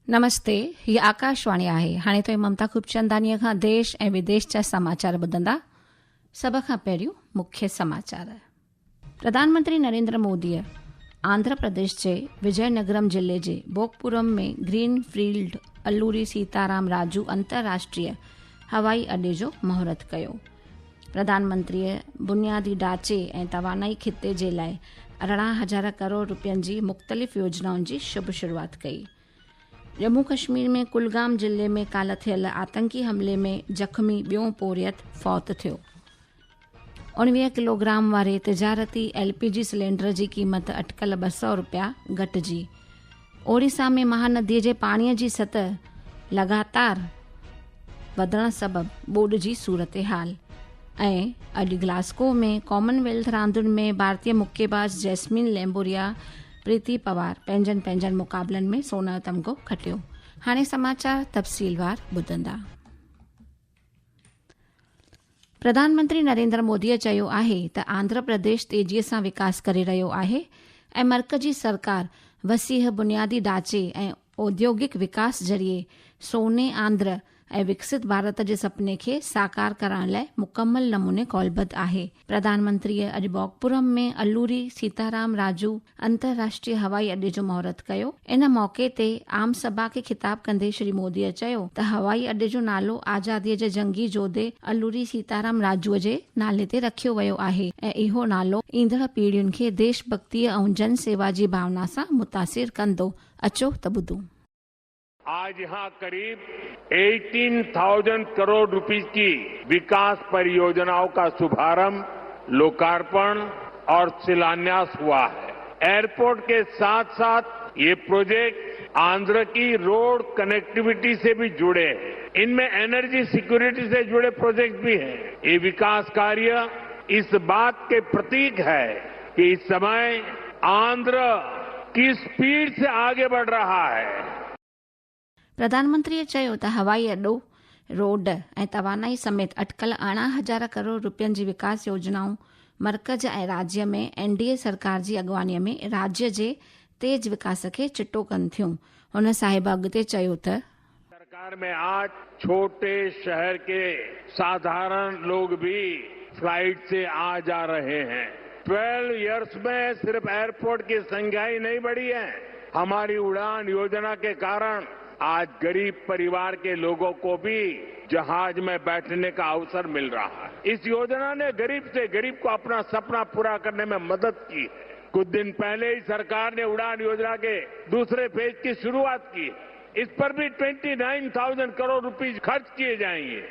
नमस्ते, ही आकाशवाणी आहे। हाणे तो ममता खूबचंदानीअ खां देश ऐं विदेश जा समाचार ॿुधंदा। सभ खां पहिरियों मुख्य समाचार। प्रधानमंत्री नरेंद्र मोदीअ आंध्र प्रदेश जे विजयनगरम जिले जे बोकपुरम में ग्रीन फील्ड अल्लूरी सीताराम राजू अंतर्राष्ट्रीय हवाई अड्डे जो महूरत कयो। प्रधानमंत्रीअ बुनियादी ढांचे ऐं तवानाई खिते जे लाइ 18,000 करोड़ रुपयनि जी मुख़्तलिफ़ योजनाउनि जी शुभ शुरूआत कई। जम्मू कश्मीर में कुलगाम जिले में काल्ह थियल आतंकी हमले में जख्मी ॿियों पोरियत फौत थियो। 19 किलोग्राम वारे तिजारती LPG सिलेंडर जी क़ीमत अटकल 200 रुपया घटिजी। ओडिशा में महानदीअ जे पाणीअ जी सतह लगातार वधण सबबि ॿोॾ जी सूरत हाल। ऐं अॼु ग्लासगो में कॉमनवेल्थ रांदुनि में भारतीय मुक्केबाज जैस्मिन लैम्बोरिया प्रीति पवार पंहिंजनि मुक़ाबलनि में सोन जो तमिग़ो खटियो। हाणे समाचार तफ़सीलवार ॿुधंदा। प्रधानमंत्री नरेंद्र मोदीअ चयो आहे त आंध्र प्रदेश तेज़ीअ सां विकास करे रहियो आहे ऐं मर्कज़ी सरकार वसीह बुनियादी ढांचे ऐं औद्योगिक विकास ज़रिए सोने आंध्र ऐं विकसित भारत जे सपने खे साकार करण लाइ मुकमल नमूने कौलबद्ध आहे। प्रधानमंत्रीअ अॼु बोकपुरम में अल्लूरी सीताराम राजू अंतर्राष्ट्रीय हवाई अड्डे जो महूरत कयो। इन मौके ते आम सभा खे खिताब कंदे श्री मोदीअ चयो त हवाई अड्डे जो नालो आज़ादीअ जे जंगी जोधे अल्लूरी सीताराम राजूअ जे नाले ते रखियो वियो आहे ऐं इहो नालो ईंदड़ पीढ़ियुनि खे देशभक्तीअ ऐं जन सेवा जी भावना सां मुतासिर कंदो। अचो त ॿुधूं। आज यहाँ करीब 18,000 करोड़ रुपए की विकास परियोजनाओं का शुभारंभ, लोकार्पण और शिलान्यास हुआ है। एयरपोर्ट के साथ साथ ये प्रोजेक्ट आंध्र की रोड कनेक्टिविटी से भी जुड़े हैं। इनमें एनर्जी सिक्योरिटी से जुड़े प्रोजेक्ट भी हैं। ये विकास कार्य इस बात के प्रतीक है कि इस समय आंध्र किस स्पीड से आगे बढ़ रहा है। प्रधानमंत्रीअ चयो त हवाई अड्डो, रोड ऐं तवानाई समेत अटकल 18,000 करोड़ रुपयनि जी विकास योजनाऊं मर्कज़ ऐं राज्य में NDA सरकार जी अॻुवानीअ में राज्य जे तेज विकास खे चिटो कनि थियूं। हुन साहिब अॻिते चयो त सरकार में आज छोटे शहर के साधारण लोग भी फ्लाइट से आ जा रहे हैं। 12 इयर्स में सिर्फ एयरपोर्ट की संख्या ही नहीं बढ़ी है, हमारी उड़ान योजना के कारण आज गरीब परिवार के लोगों को भी जहाज में बैठने का अवसर मिल रहा है। इस योजना ने गरीब से गरीब को अपना सपना पूरा करने में मदद की है। कुछ दिन पहले ही सरकार ने उड़ान योजना के दूसरे फेज की शुरुआत की। इस पर भी 29,000 करोड़ रुपए खर्च किए जाएंगे।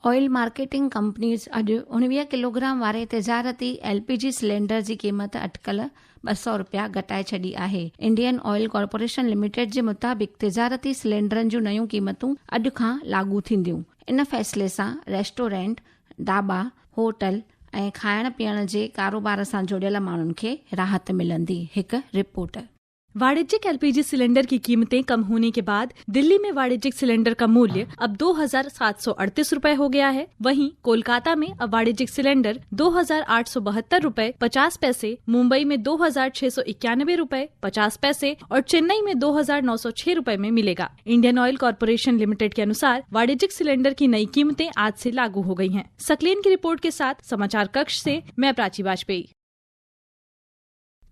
ऑयल मार्केटिंग कंपनीज़ अॼु 19 किलोग्राम वारे तिजारती LPG सिलेंडर जी क़ीमत अटकल 200 रुपया घटाए छॾी आहे। इंडियन ऑयल कॉर्पोरेशन लिमिटेड जे मुताबिक़ तिजारती सिलेंडरनि जूं नयूं क़ीमतूं अॼु खां लागू थींदियूं। इन फ़ैसिले सां रेस्टोरेंट, ढाबा, होटल ऐं खाइण पीअण जे कारोबार सां जुड़ियल माण्हुनि खे राहत मिलंदी। हिकु रिपोर्ट। वाणिज्यिक LPG सिलेंडर की कीमतें कम होने के बाद दिल्ली में वाणिज्यिक सिलेंडर का मूल्य अब 2,738 रुपए हो गया है। वहीं कोलकाता में अब वाणिज्यिक सिलेंडर 2,872 रुपए 50 पैसे, मुंबई में 2,691 रुपए 50 पैसे और चेन्नई में 2,906 रुपए में मिलेगा। इंडियन ऑयल कॉर्पोरेशन लिमिटेड के अनुसार वाणिज्यिक सिलेंडर की नई कीमतें आज से लागू हो गई हैं। सकलेन की रिपोर्ट के साथ समाचार कक्ष से मैं प्राची वाजपेयी।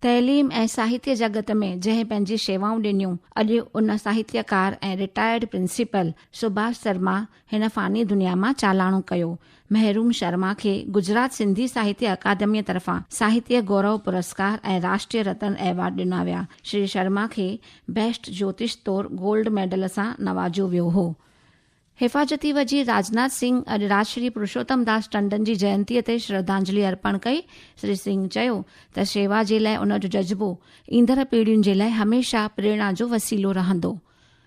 तइलीम ऐं साहित्य जगत में जंहिं पंहिंजी शेवाऊं ॾिनियूं, अॼु उन साहित्यकार ऐं रिटायर्ड प्रिंसिपल सुभाष शर्मा हिन फ़ानी दुनिया मां चालाणो कयो। महरूम शर्मा खे गुजरात सिंधी साहित्य अकादमीअ तरफ़ां साहित्य गौरव पुरस्कार ऐं राष्ट्रीय रतन अवार्ड ॾिना विया। श्री शर्मा खे बेस्ट ज्योतिष तौरु गोल्ड मेडल सां नवाजो वियो हो। हिफ़ाज़ती वज़ीर राजनाथ सिंह अॼु राजश्री पुरुषोत्तम दास टंडन जी जयंतीअ ते श्रद्धांजलि अर्पण कई। श्री सिंह चयो त शेवा जे लाइ उन जो जज़्बो ईंदड़ पीढ़ियुनि जे लाइ हमेशह प्रेरणा जो वसीलो रहंदो।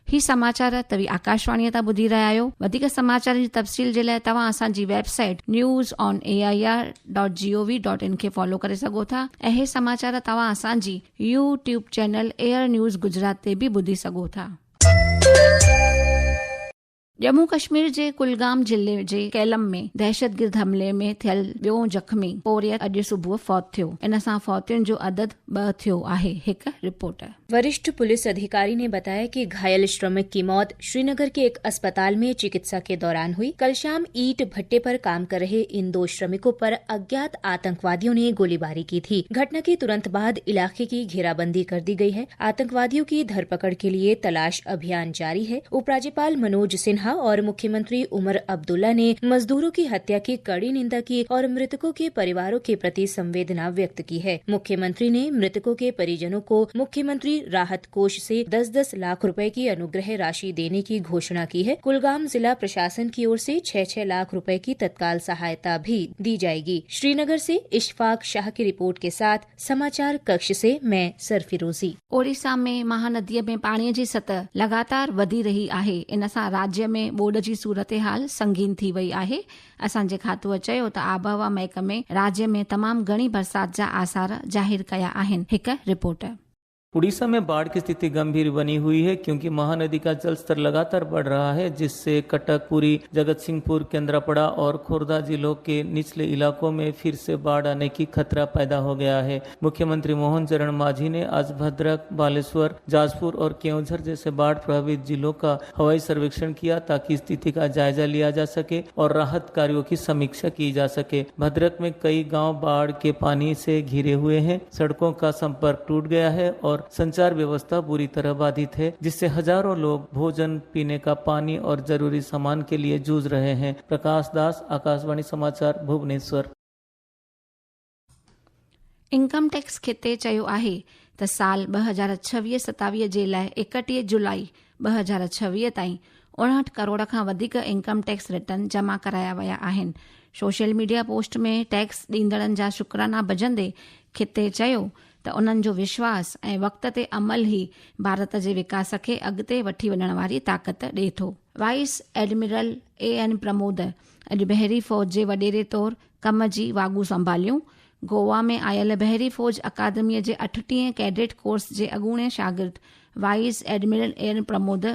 ही समाचार तव्हां आकाशवाणीअ तां ॿुधी रहिया आहियो। वधीक समाचारनि जी तफ़सील जे लाइ तव्हां असांजी वेबसाइट newsonair.gov.in खे फॉलो करे सघो था ऐं हे समाचार तव्हां असांजी YouTube channel air news Gujarat ते बि ॿुधी सघो था। जम्मू कश्मीर जे कुलगाम जिले जे कैलम में दहशतगर्द हमले में थियल ॿियो ज़ख़्मी पोरियत अॼु सुबुह फौत थियो। इन सां फौतियुनि जो अदद 2 थियो आहे। हिकु रिपोर्ट। वरिष्ठ पुलिस अधिकारी ने बताया कि घायल श्रमिक की मौत श्रीनगर के एक अस्पताल में चिकित्सा के दौरान हुई। कल शाम ईंट भट्टे पर काम कर रहे इन 2 श्रमिकों पर अज्ञात आतंकवादियों ने गोलीबारी की थी। घटना के तुरंत बाद इलाके की घेराबंदी कर दी गई है। आतंकवादियों की धरपकड़ के लिए तलाश अभियान जारी है। उपराज्यपाल मनोज सिन्हा और मुख्यमंत्री उमर अब्दुल्ला ने मजदूरों की हत्या की कड़ी निंदा की और मृतकों के परिवारों के प्रति संवेदना व्यक्त की है। मुख्यमंत्री ने मृतकों के परिजनों को मुख्यमंत्री राहत कोष से 10-10 लाख रुपए की अनुग्रह राशि देने की घोषणा की है। कुलगाम जिला प्रशासन की ओर से 6-6 लाख रुपए की तत्काल सहायता भी दी जाएगी। श्रीनगर से इशफाक शाह की रिपोर्ट के साथ समाचार कक्ष से मैं सरफिरोजी। ओडिशा में महानदीअ में पाणीअ जी सतह लगातार वधी रही आहे। इन सां राज्य में ॿोॾ जी सूरत हाल संगीन थी वई आहे। असांजे खातूअ चयो त आबहवा महकमे राज्य में तमाम घणी बरसात जा आसार जाहिर कया आहिनि। हिकु रिपोर्ट। उड़ीसा में बाढ़ की स्थिति गंभीर बनी हुई है क्योंकि महानदी का जलस्तर लगातार बढ़ रहा है, जिससे कटक, पुरी, जगत सिंहपुर, केंद्रापड़ा और खोर्धा जिलों के निचले इलाकों में फिर से बाढ़ आने की खतरा पैदा हो गया है। मुख्यमंत्री मोहन चरण मांझी ने आज भद्रक, बालेश्वर, जाजपुर और केओंझर जैसे बाढ़ प्रभावित जिलों का हवाई सर्वेक्षण किया ताकि स्थिति का जायजा लिया जा सके और राहत कार्यों की समीक्षा की जा सके। भद्रक में कई गाँव बाढ़ के पानी से घिरे हुए हैं, सड़कों का संपर्क टूट गया है और संचार व्यवस्था बुरी तरह बाधित है, जिससे हजारों लोग भोजन, पीने का पानी और जरूरी सामान के लिए जूझ रहे हैं। प्रकाश दास, आकाशवाणी समाचार, भुवनेश्वर। इनकम टैक्स खेते चयो आहे त साल 2026-27 जे लाइ 31 जुलाई 2026 ताईं 59 करोड़ खां वधीक इनकम टैक्स रिटर्न जमा कराया विया आहिनि। सोशल मीडिया पोस्ट में टैक्स ॾींदड़नि जा शुक्राना भॼंदे खिते चयो त उन्हनि जो विश्वास ऐं वक़्त ते अमल ई भारत जे विकास खे अॻिते वठी वञण वारी ताक़त ॾिए थो। वाइस एडमिरल AN प्रमोद अॼु बहरी फ़ौज जे वॾेरे तौरु कम जी वागू संभालियूं। गोवा में आयल बहरी फ़ौज अकादमीअ जे 38 कैडेट कोर्स जे अॻूणे शागिर्द वाइस एडमिरल AN प्रमोद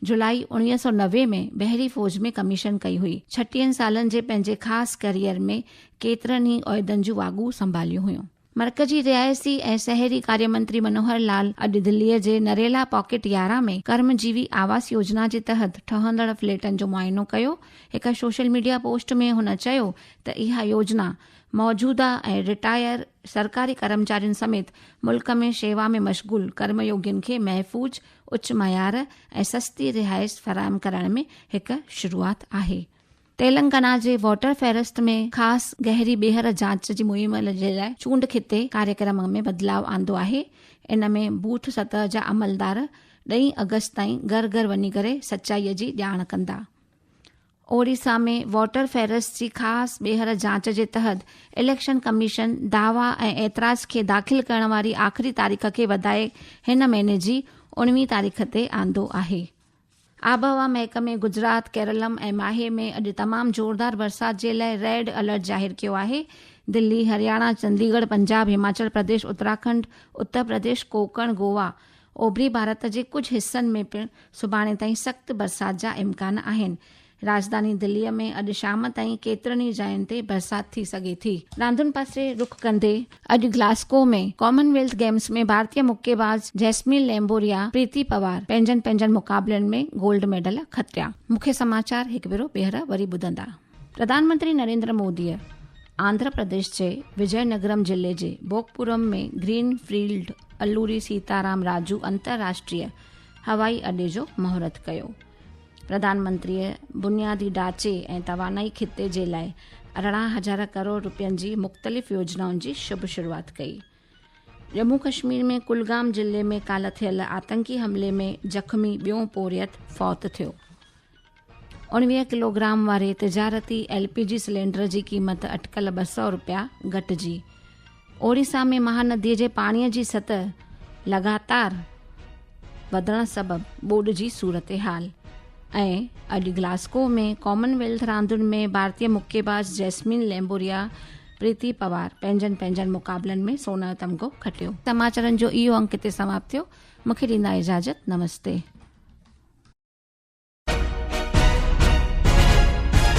जुलाई 1990 में बहरी फ़ौज में कमीशन कई हुई। 36 सालनि जे पंहिंजे ख़ासि करियर में केतिरनि ई उहिदनि जूं वागू संभालियूं हुयूं। मरकजी रियायती ऐं शहरी कार्य मंत्री मनोहर लाल अॼु दिल्लीअ जे नरेला पॉकेट 11 में कर्मजीवी आवास योजना जे तहत ठहंदड़ फ्लैटनि जो मुआइनो कयो। हिकु सोशल मीडिया पोस्ट में हुन चयो त इहा योजना मौजूदा ऐं रिटायर सरकारी कर्मचारियुनि समेत मुल्क में शेवा में मशगूल कर्मयोगियुनि खे महफ़ूज़, उच्च मयार ऐं सस्ती रिहाइश फराहम करण में हिकु शुरूआत आहे। तेलंगाना जे वोटर फ़हरिस्त में ख़ासि गहरी ॿीहर जांच जी मुहिम जे लाइ चूंड खिते कार्यक्रम में बदिलाव आंदो आहे। इन में बूथ सतह जा अमलदार 2 अगस्त ताईं घर घर वञी करे सचाईअ जी ॼाण कंदा। ओडिशा में वोटर फ़हरिस्त जी ख़ासि ॿीहर जांच जे तहत इलेक्शन कमीशन दावा ऐं एतिराज़ खे दाख़िल करण वारी आख़िरी तारीख़ खे वधाए हिन महीने जी 19 तारीख़ ते आंदो आहे। आबहवा महकमे गुजरात, केरलम ऐं माहे में अॼु तमामु ज़ोरदार बरसात जे लाइ रेड अलर्ट ज़ाहिर कयो आहे। दिल्ली, हरियाणा, चंडीगढ़, पंजाब, हिमाचल प्रदेश, उत्तराखंड, उत्तर प्रदेश, कोकण, गोवा, ओभरी भारत जे कुझु हिस्सनि में पिणु सुभाणे ताईं सख़्त बरसात जा इम्कान आहिनि। राजधानी दिल्लीअ में अॼु शाम ताईं केतिरनि ई जायुनि ते बरसात थी सघे थी। रांदुनि पासे रुख कंदे अॼु ग्लासगो में कॉमनवेल्थ गेम्स में भारतीय मुक्केबाज जैस्मिन लैम्बोरिया, प्रीति पवार पंहिंजनि मुक़ाबलनि में गोल्ड मेडल खटिया। मुख्य समाचार हिकु भेरो ॿीहर वरी ॿुधंदा। प्रधानमंत्री नरेंद्र मोदीअ आंध्र प्रदेश जे विजयनगरम जिले जे भोगपुरम में ग्रीन फील्ड अल्लूरी सीताराम राजू अंतर्राष्ट्रीय हवाई अॾे जो महूरत कयो। प्रधानमंत्रीअ बुनियादी ढांचे ऐं तवानाई खिते जे लाइ 18,000 करोड़ रुपयनि जी मुख़्तलिफ़ योजनाउनि जी शुभ शुरूआत कई। जम्मू कश्मीर में कुलगाम जिले में काल्ह थियल आतंकी हमले में ज़ख़्मी ॿियों पोरियत फौत थियो। 19 किलोग्राम वारे तिजारती LPG सिलेंडर जी क़ीमत अटकल 200 रुपया घटिजी। ओडिशा में महानदीअ जे पाणीअ जी सतह लगातार वधण सबबि ॿोॾ जी सूरत हाल। ऐं अॼु ग्लासगो में कॉमनवेल्थ रांदुनि में भारतीय मुक्केबाज जैस्मिन लैम्बोरिया, प्रीति पवार पंहिंजनि मुक़ाबलनि में सोन जो तमग़ो खटियो। समाचारनि जो इहो अंक ते समाप्त थियो। मूंखे ॾींदा इजाज़त। नमस्ते।